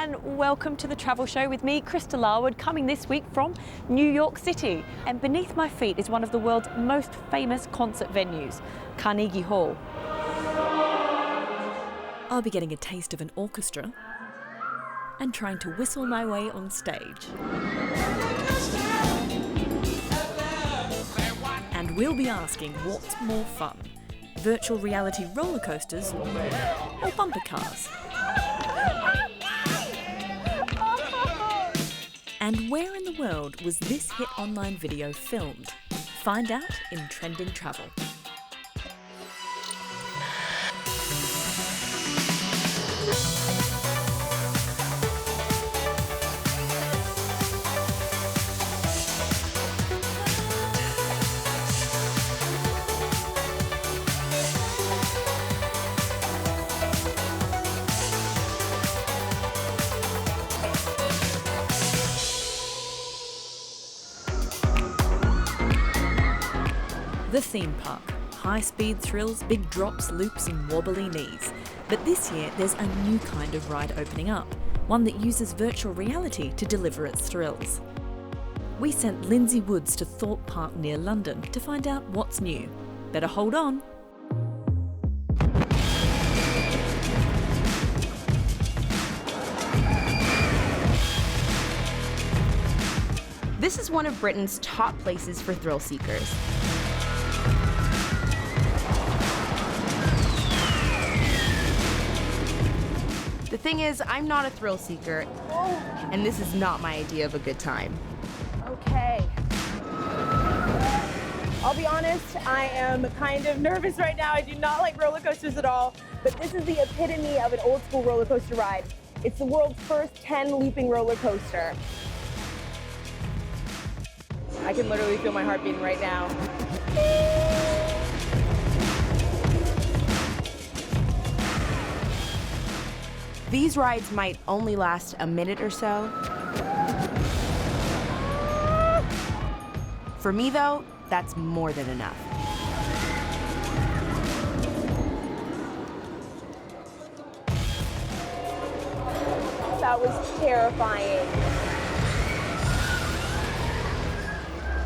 and welcome to the Travel Show with me, Krista Larwood, coming this week from New York City. And beneath my feet is one of the world's most famous concert venues, Carnegie Hall. I'll be getting a taste of an orchestra and trying to whistle my way on stage. And we'll be asking what's more fun, virtual reality roller coasters or bumper cars? And where in the world was this hit online video filmed? Find out in Trending Travel. The theme park. High-speed thrills, big drops, loops and wobbly knees. But this year there's a new kind of ride opening up, one that uses virtual reality to deliver its thrills. We sent Lindsay Woods to Thorpe Park near London to find out what's new. Better hold on. This is one of Britain's top places for thrill seekers. The thing is, I'm not a thrill seeker, and this is not my idea of a good time. Okay. I'll be honest, I am kind of nervous right now. I do not like roller coasters at all, but this is the epitome of an old school roller coaster ride. It's the world's first 10 looping roller coaster. I can literally feel my heart beating right now. These rides might only last a minute or so. For me, though, that's more than enough. That was terrifying.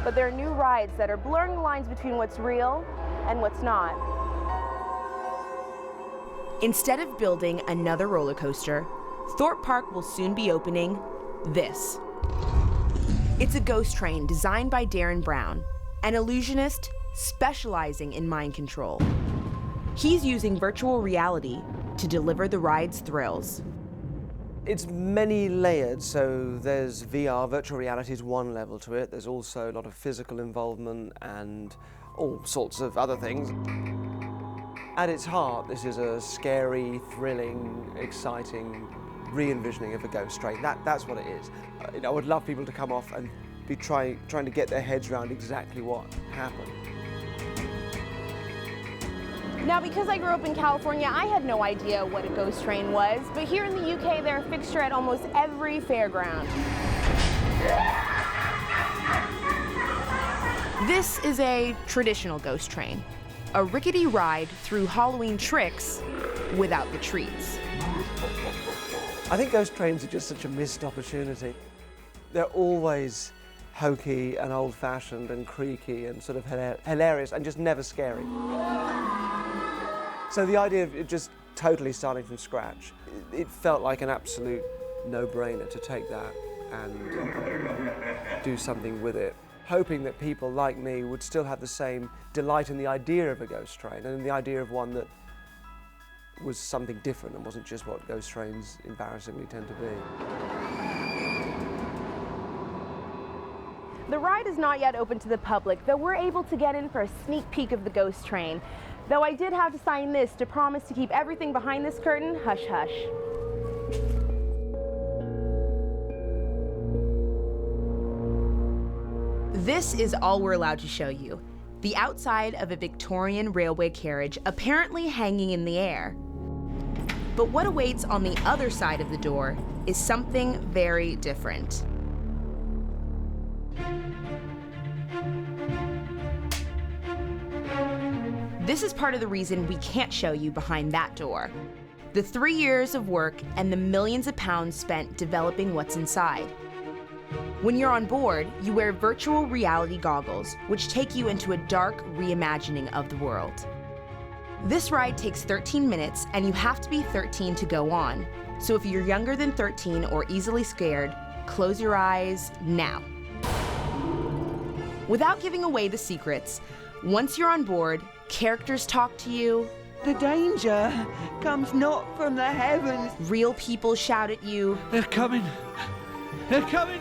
But there are new rides that are blurring the lines between what's real and what's not. Instead of building another roller coaster, Thorpe Park will soon be opening this. It's a ghost train designed by Darren Brown, an illusionist specializing in mind control. He's using virtual reality to deliver the ride's thrills. It's many layered, so there's VR, virtual reality is one level to it. There's also a lot of physical involvement and all sorts of other things. At its heart, this is a scary, thrilling, exciting re-envisioning of a ghost train. That's what it is. I would love people to come off and be trying to get their heads around exactly what happened. Now, because I grew up in California, I had no idea what a ghost train was, but here in the UK, they're a fixture at almost every fairground. This is a traditional ghost train, a rickety ride through Halloween tricks without the treats. I think ghost trains are just such a missed opportunity. They're always hokey and old-fashioned and creaky and sort of hilarious and just never scary. So the idea of it just totally starting from scratch, it felt like an absolute no-brainer to take that and do something with it, hoping that people like me would still have the same delight in the idea of a ghost train and in the idea of one that was something different and wasn't just what ghost trains embarrassingly tend to be. The ride is not yet open to the public, though we're able to get in for a sneak peek of the ghost train. Though I did have to sign this to promise to keep everything behind this curtain hush-hush. This is all we're allowed to show you. The outside of a Victorian railway carriage apparently hanging in the air. But what awaits on the other side of the door is something very different. This is part of the reason we can't show you behind that door. The 3 years of work and the millions of pounds spent developing what's inside. When you're on board, you wear virtual reality goggles, which take you into a dark reimagining of the world. This ride takes 13 minutes, and you have to be 13 to go on. So if you're younger than 13 or easily scared, close your eyes now. Without giving away the secrets, once you're on board, characters talk to you. The danger comes not from the heavens. Real people shout at you. They're coming. They're coming.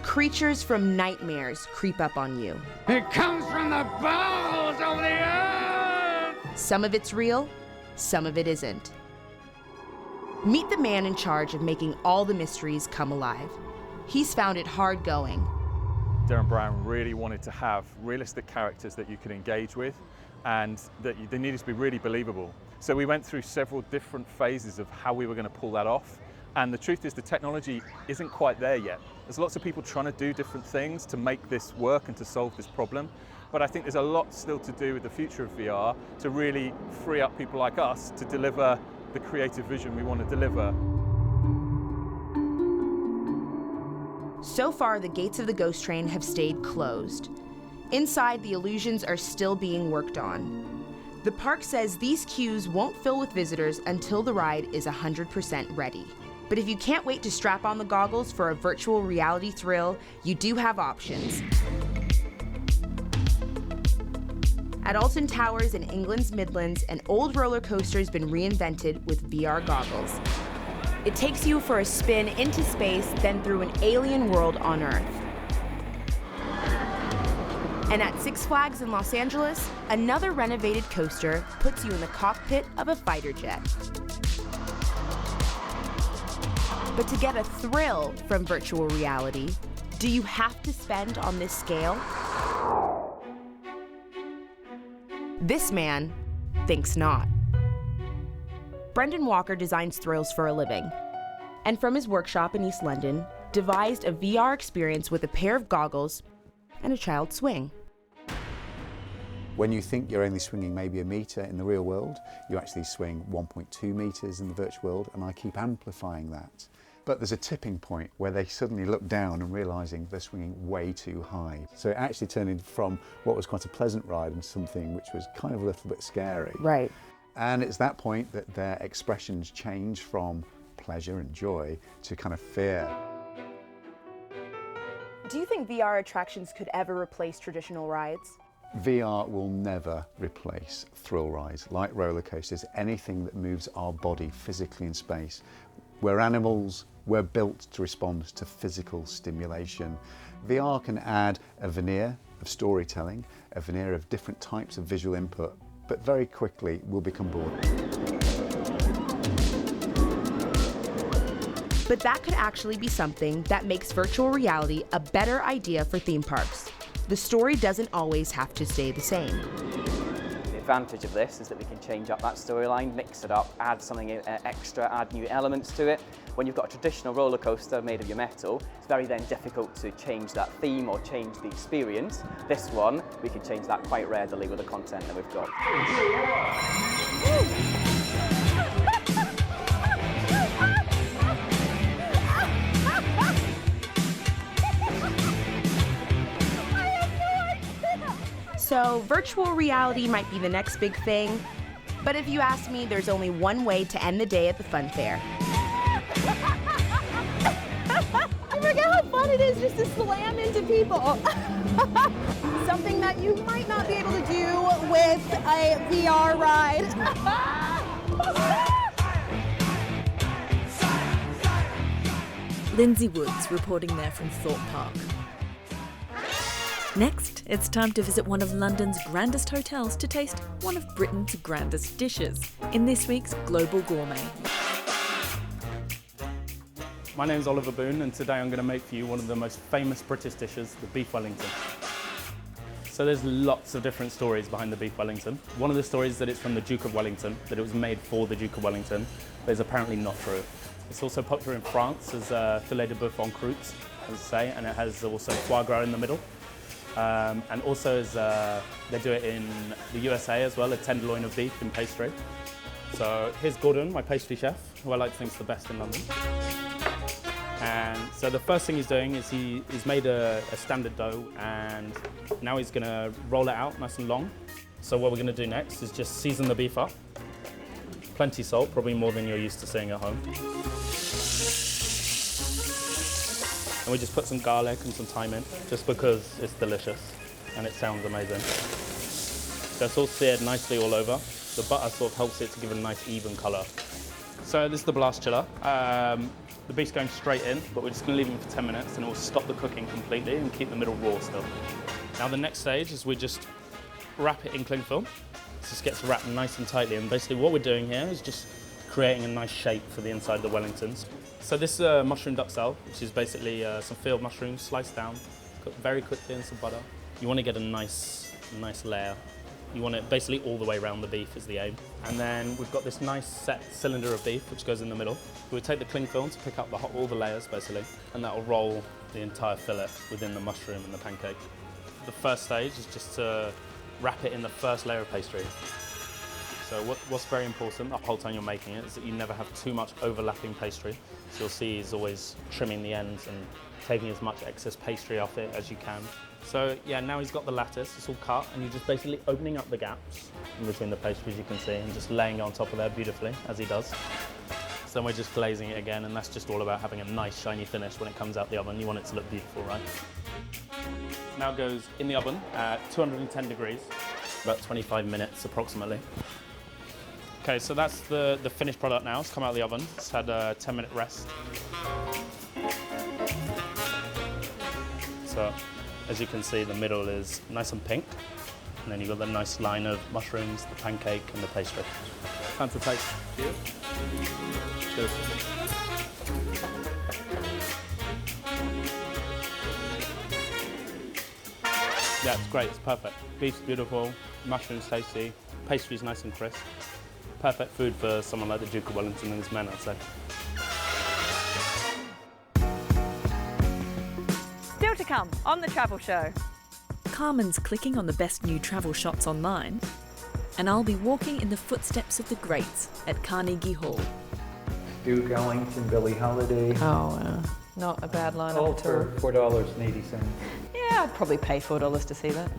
Creatures from nightmares creep up on you. It comes from the bowels of the earth! Some of it's real, some of it isn't. Meet the man in charge of making all the mysteries come alive. He's found it hard going. Darren Brown really wanted to have realistic characters that you could engage with, and that they needed to be really believable. So we went through several different phases of how we were going to pull that off. And the truth is the technology isn't quite there yet. There's lots of people trying to do different things to make this work and to solve this problem. But I think there's a lot still to do with the future of VR to really free up people like us to deliver the creative vision we want to deliver. So far, the gates of the ghost train have stayed closed. Inside, the illusions are still being worked on. The park says these queues won't fill with visitors until the ride is 100% ready. But if you can't wait to strap on the goggles for a virtual reality thrill, you do have options. At Alton Towers in England's Midlands, an old roller coaster has been reinvented with VR goggles. It takes you for a spin into space, then through an alien world on Earth. And at Six Flags in Los Angeles, another renovated coaster puts you in the cockpit of a fighter jet. But to get a thrill from virtual reality, do you have to spend on this scale? This man thinks not. Brendan Walker designs thrills for a living, and from his workshop in East London, devised a VR experience with a pair of goggles and a child swing. When you think you're only swinging maybe a metre in the real world, you actually swing 1.2 metres in the virtual world, and I keep amplifying that. But there's a tipping point where they suddenly look down and realising they're swinging way too high. So it actually turned from what was quite a pleasant ride into something which was kind of a little bit scary. Right. And it's that point that their expressions change from pleasure and joy to kind of fear. Do you think VR attractions could ever replace traditional rides? VR will never replace thrill rides, like roller coasters, anything that moves our body physically in space. We're animals, we're built to respond to physical stimulation. VR can add a veneer of storytelling, a veneer of different types of visual input, but very quickly we'll become bored. But that could actually be something that makes virtual reality a better idea for theme parks. The story doesn't always have to stay the same. The advantage of this is that we can change up that storyline, mix it up, add something extra, add new elements to it. When you've got a traditional roller coaster made of your metal, it's very then difficult to change that theme or change the experience. This one, we can change that quite readily with the content that we've got. So virtual reality might be the next big thing, but if you ask me, there's only one way to end the day at the fun fair. I forget how fun it is just to slam into people. Something that you might not be able to do with a VR ride. Lindsay Woods reporting there from Thorpe Park. Next, it's time to visit one of London's grandest hotels to taste one of Britain's grandest dishes in this week's Global Gourmet. My name's Oliver Boone, and today I'm going to make for you one of the most famous British dishes, the beef Wellington. So there's lots of different stories behind the beef Wellington. One of the stories is that it's from the Duke of Wellington, that it was made for the Duke of Wellington, but it's apparently not true. It's also popular in France as filet de boeuf en croûte, as I say, and it has also foie gras in the middle. And also as they do it in the USA as well, a tenderloin of beef in pastry. So So here's Gordon, my pastry chef, who I like to think is the best in London. And so the first thing he's doing is he's made a standard dough, and now he's going to roll it out nice and long. So what we're going to do next is just season the beef up. Plenty salt, probably more than you're used to seeing at home. And we just put some garlic and some thyme in, just because it's delicious and it sounds amazing. So it's all seared nicely all over. The butter sort of helps it to give it a nice even colour. So this is the blast chiller. The beef's going straight in, but we're just going to leave it for 10 minutes and it will stop the cooking completely and keep the middle raw still. Now the next stage is we just wrap it in cling film. So this gets wrapped nice and tightly, and basically what we're doing here is just creating a nice shape for the inside of the Wellingtons. So this is mushroom duxelle, which is basically some field mushrooms sliced down, cooked very quickly in some butter. You want to get a nice layer. You want it basically all the way around the beef is the aim. And then we've got this nice set cylinder of beef which goes in the middle. We take the cling film to pick up all the layers basically, and that will roll the entire fillet within the mushroom and the pancake. The first stage is just to wrap it in the first layer of pastry. So what's very important the whole time you're making it is that you never have too much overlapping pastry. So you'll see he's always trimming the ends and taking as much excess pastry off it as you can. So yeah, now he's got the lattice, it's all cut, and you're just basically opening up the gaps in between the pastries you can see and just laying it on top of there beautifully, as he does. So then we're just glazing it again, and that's just all about having a nice shiny finish when it comes out the oven. You want it to look beautiful, right? Now it goes in the oven at 210 degrees, about 25 minutes approximately. Okay, so that's the finished product now. It's come out of the oven. It's had a 10-minute rest. So, as you can see, the middle is nice and pink. And then you've got the nice line of mushrooms, the pancake, and the pastry. Time to taste. Cheers. Cheers. Yeah, it's great. It's perfect. Beef's beautiful, mushrooms tasty, pastry's nice and crisp. Perfect food for someone like the Duke of Wellington and his men, I'd say. Still to come on The Travel Show. Carmen's clicking on the best new travel shots online, and I'll be walking in the footsteps of the greats at Carnegie Hall. Duke Ellington, Billie Holiday. Oh, not a bad line All of a tour. for $4.80. Yeah, I'd probably pay $4 to see that.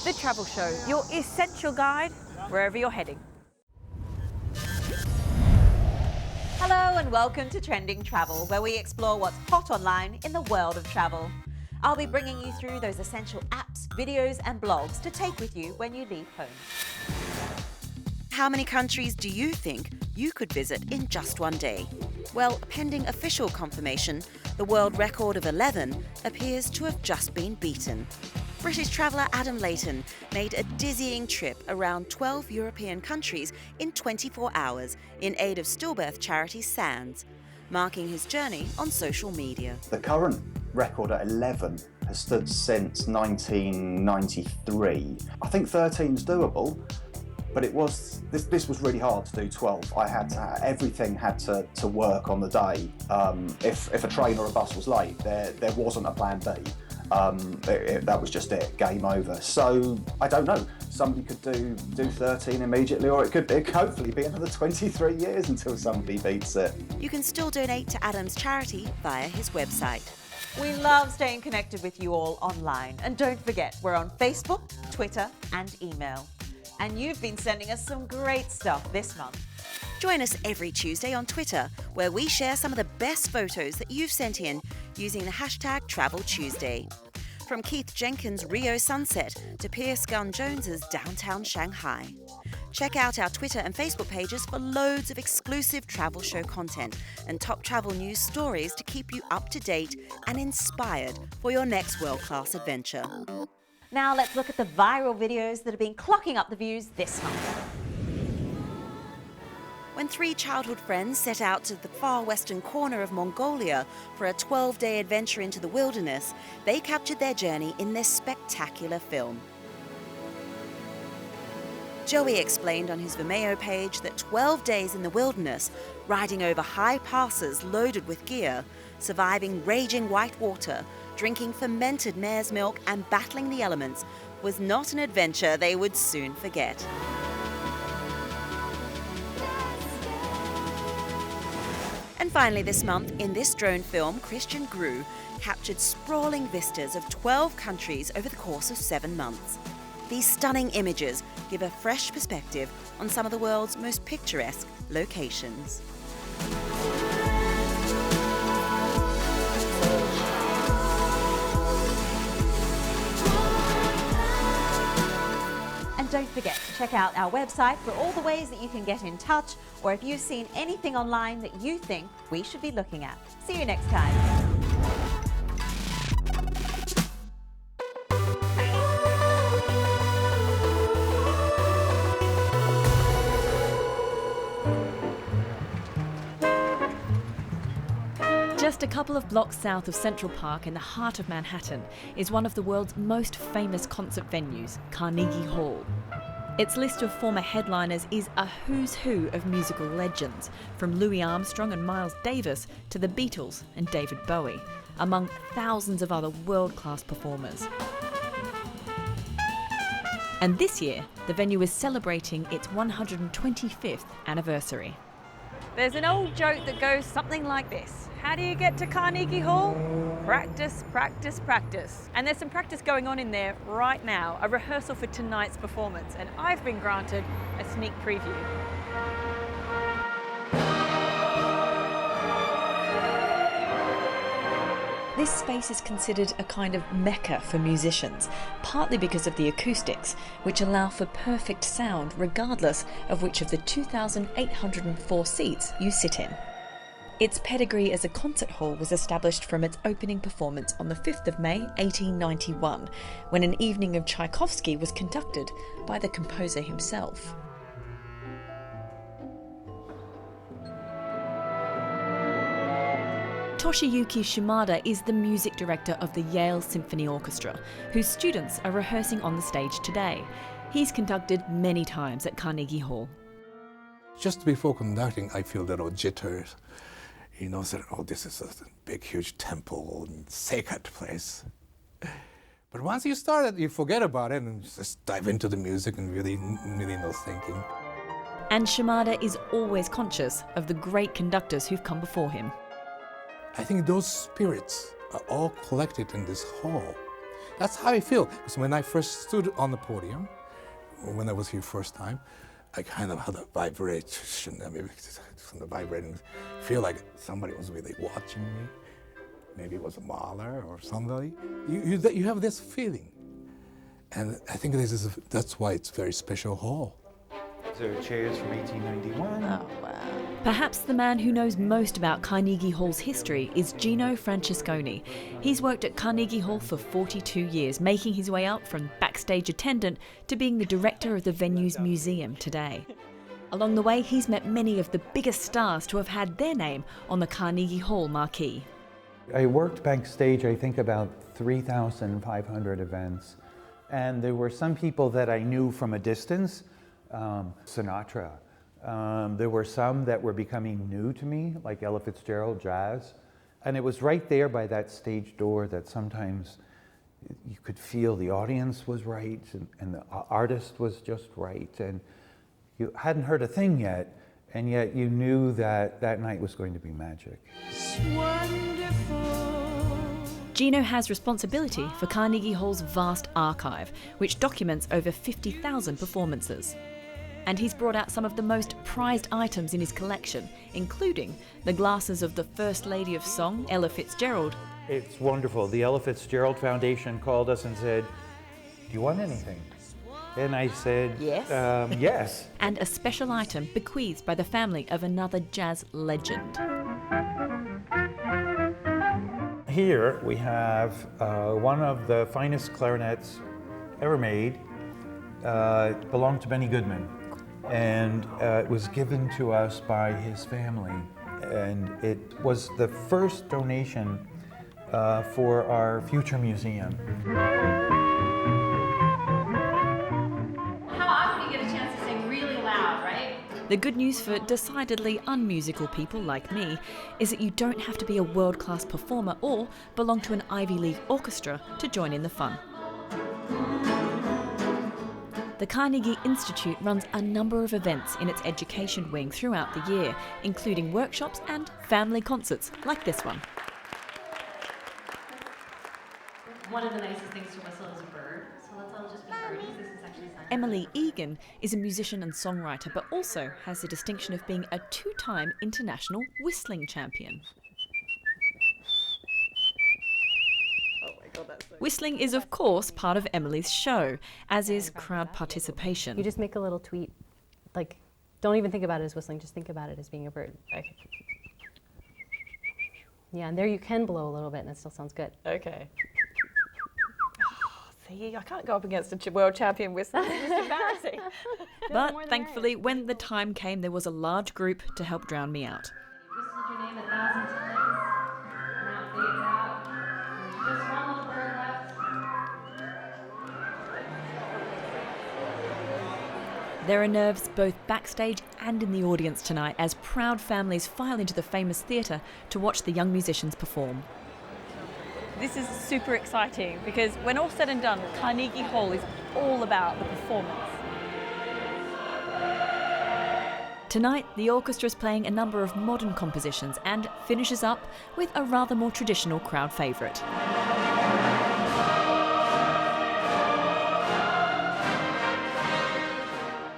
The Travel Show, your essential guide wherever you're heading. Hello and welcome to Trending Travel, where we explore what's hot online in the world of travel. I'll be bringing you through those essential apps, videos and blogs to take with you when you leave home. How many countries do you think you could visit in just one day? Well, pending official confirmation, the world record of 11 appears to have just been beaten. British traveller Adam Layton made a dizzying trip around 12 European countries in 24 hours in aid of stillbirth charity SANS, marking his journey on social media. The current record at 11 has stood since 1993. I think 13's doable, but this was really hard to do 12. Everything had to work on the day. If a train or a bus was late, there wasn't a plan B. That was just it, game over. So I don't know. Somebody could do 13 immediately, or it could hopefully be another 23 years until somebody beats it. You can still donate to Adam's charity via his website. We love staying connected with you all online. And don't forget, we're on Facebook, Twitter and email. And you've been sending us some great stuff this month. Join us every Tuesday on Twitter, where we share some of the best photos that you've sent in using the hashtag TravelTuesday. From Keith Jenkins' Rio sunset to Piers Gunn-Jones's downtown Shanghai. Check out our Twitter and Facebook pages for loads of exclusive travel show content and top travel news stories to keep you up to date and inspired for your next world-class adventure. Now let's look at the viral videos that have been clocking up the views this month. When three childhood friends set out to the far western corner of Mongolia for a 12-day adventure into the wilderness, they captured their journey in this spectacular film. Joey explained on his Vimeo page that 12 days in the wilderness, riding over high passes loaded with gear, surviving raging white water, drinking fermented mare's milk and battling the elements was not an adventure they would soon forget. And finally this month, in this drone film, Christian Grew captured sprawling vistas of 12 countries over the course of 7 months. These stunning images give a fresh perspective on some of the world's most picturesque locations. And don't forget to check out our website for all the ways that you can get in touch, or if you've seen anything online that you think we should be looking at. See you next time. Just a couple of blocks south of Central Park in the heart of Manhattan is one of the world's most famous concert venues, Carnegie Hall. Its list of former headliners is a who's who of musical legends, from Louis Armstrong and Miles Davis to the Beatles and David Bowie, among thousands of other world-class performers. And this year, the venue is celebrating its 125th anniversary. There's an old joke that goes something like this. How do you get to Carnegie Hall? Practice, practice, practice. And there's some practice going on in there right now, a rehearsal for tonight's performance, and I've been granted a sneak preview. This space is considered a kind of mecca for musicians, partly because of the acoustics, which allow for perfect sound regardless of which of the 2,804 seats you sit in. Its pedigree as a concert hall was established from its opening performance on the 5th of May 1891, when an evening of Tchaikovsky was conducted by the composer himself. Toshiyuki Shimada is the music director of the Yale Symphony Orchestra, whose students are rehearsing on the stage today. He's conducted many times at Carnegie Hall. Just before conducting, I feel little jitters. You know, that, oh, this is a big, huge temple, sacred place. But once you start it, you forget about it and just dive into the music and really no thinking. And Shimada is always conscious of the great conductors who've come before him. I think those spirits are all collected in this hall. That's how I feel. Because when I first stood on the podium, when I was here first time, I kind of had a vibration, maybe from the vibrating, feel like somebody was really watching me. Maybe it was a Mahler or somebody. You have this feeling. And I think that's why it's a very special hall. So chairs from 1891. Oh, wow. Perhaps the man who knows most about Carnegie Hall's history is Gino Francesconi. He's worked at Carnegie Hall for 42 years, making his way up from backstage attendant to being the director of the venue's museum today. Along the way, he's met many of the biggest stars to have had their name on the Carnegie Hall marquee. I worked backstage, I think, about 3,500 events. And there were some people that I knew from a distance, Sinatra. There were some that were becoming new to me, like Ella Fitzgerald, jazz. And it was right there by that stage door that sometimes you could feel the audience was right and the artist was just right. And you hadn't heard a thing yet, and yet you knew that that night was going to be magic. It's wonderful. Gino has responsibility for Carnegie Hall's vast archive, which documents over 50,000 performances. And he's brought out some of the most prized items in his collection, including the glasses of the First Lady of Song, Ella Fitzgerald. It's wonderful. The Ella Fitzgerald Foundation called us and said, "Do you want anything?" And I said, yes. Yes. And a special item bequeathed by the family of another jazz legend. Here we have one of the finest clarinets ever made. It belonged to Benny Goodman. And it was given to us by his family. And it was the first donation for our future museum. How often do you get a chance to sing really loud, right? The good news for decidedly unmusical people like me is that you don't have to be a world-class performer or belong to an Ivy League orchestra to join in the fun. The Carnegie Institute runs a number of events in its education wing throughout the year, including workshops and family concerts like this one. One of the nicest things to whistle is a bird, so let's all just be birdies. This is actually Simon. Emily Egan is a musician and songwriter, but also has the distinction of being a two-time international whistling champion. Whistling is, of course, part of Emily's show, as is crowd participation. You just make a little tweet, like, don't even think about it as whistling, just think about it as being a bird. Okay. Yeah, and there you can blow a little bit and it still sounds good. Okay. See, I can't go up against a world champion whistler. It's embarrassing. But thankfully, when the time came, there was a large group to help drown me out. Whistled your name 1,000 times. Now it fades out. There's just one little bird left. There are nerves both backstage and in the audience tonight as proud families file into the famous theatre to watch the young musicians perform. This is super exciting because when all said and done, Carnegie Hall is all about the performance. Tonight, the orchestra is playing a number of modern compositions and finishes up with a rather more traditional crowd favourite.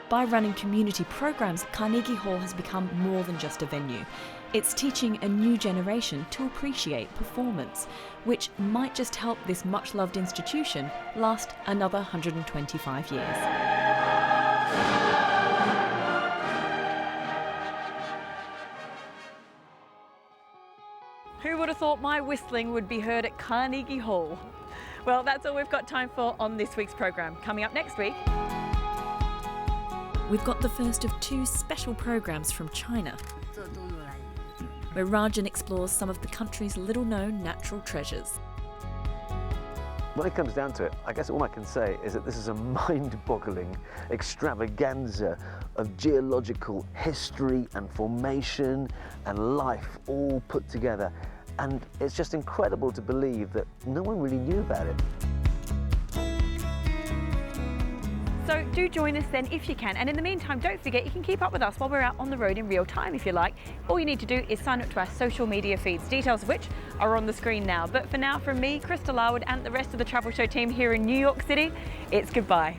By running community programmes, Carnegie Hall has become more than just a venue. It's teaching a new generation to appreciate performance, which might just help this much-loved institution last another 125 years. Who would have thought my whistling would be heard at Carnegie Hall? Well, that's all we've got time for on this week's programme. Coming up next week, we've got the first of two special programmes from China, where Rajan explores some of the country's little-known natural treasures. When it comes down to it, I guess all I can say is that this is a mind-boggling extravaganza of geological history and formation and life all put together. And it's just incredible to believe that no one really knew about it. so do join us then if you can. And in the meantime, don't forget you can keep up with us while we're out on the road in real time if you like. All you need to do is sign up to our social media feeds, details of which are on the screen now. But for now, from me, Crystal Larwood, and the rest of the Travel Show team here in New York City, it's goodbye.